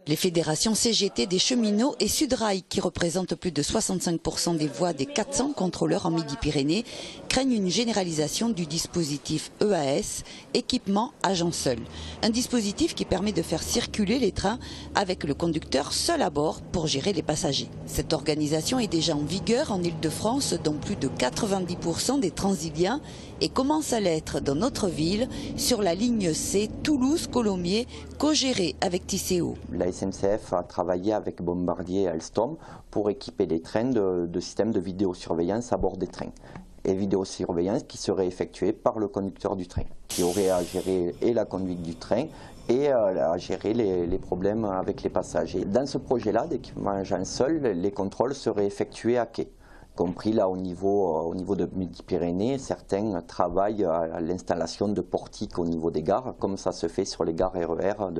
Les fédérations CGT des cheminots et Sudrail, qui représentent plus de 65% des voix des 400 contrôleurs en Midi-Pyrénées, craignent une généralisation du dispositif EAS, équipement agent seul. Un dispositif qui permet de faire circuler les trains avec le conducteur seul à bord pour gérer les passagers. Cette organisation est déjà en vigueur en Île-de-France, dont plus de 90% des Transiliens, et commence à l'être dans notre ville, sur la ligne C Toulouse-Colomiers, co-gérée avec Tisséo. La SNCF a travaillé avec Bombardier et Alstom pour équiper les trains de systèmes de vidéosurveillance à bord des trains. Et vidéosurveillance qui serait effectuée par le conducteur du train, qui aurait à gérer et la conduite du train et à gérer les problèmes avec les passagers. Dans ce projet-là d'équipement agent seul, les contrôles seraient effectués à quai. Compris là au niveau de Midi-Pyrénées, certains travaillent à l'installation de portiques au niveau des gares, comme ça se fait sur les gares RER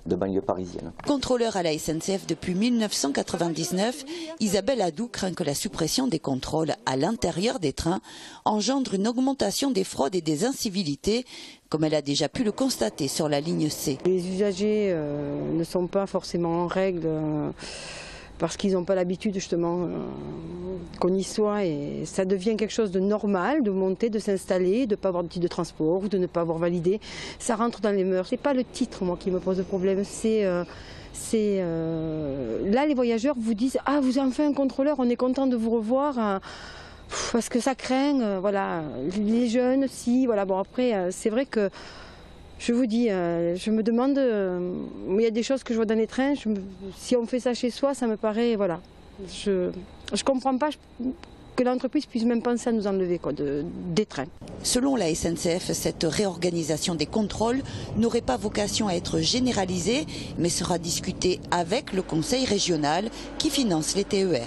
de banlieue parisienne. Contrôleur à la SNCF depuis 1999, Isabelle Adou craint que la suppression des contrôles à l'intérieur des trains engendre une augmentation des fraudes et des incivilités, comme elle a déjà pu le constater sur la ligne C. Les usagers ne sont pas forcément en règle. Parce qu'ils n'ont pas l'habitude justement qu'on y soit, et ça devient quelque chose de normal de monter, de s'installer, de ne pas avoir de titre de transport ou de ne pas avoir validé. Ça rentre dans les mœurs. C'est pas le titre moi qui me pose problème, là les voyageurs vous disent « Ah, vous avez enfin un contrôleur, on est content de vous revoir ». Parce que ça craint, voilà, les jeunes aussi, voilà. Bon après c'est vrai que je vous dis, je me demande, il y a des choses que je vois dans les trains, si on fait ça chez soi, ça me paraît, voilà. Je comprends pas que l'entreprise puisse même penser à nous enlever des trains. Selon la SNCF, cette réorganisation des contrôles n'aurait pas vocation à être généralisée, mais sera discutée avec le conseil régional qui finance les TER.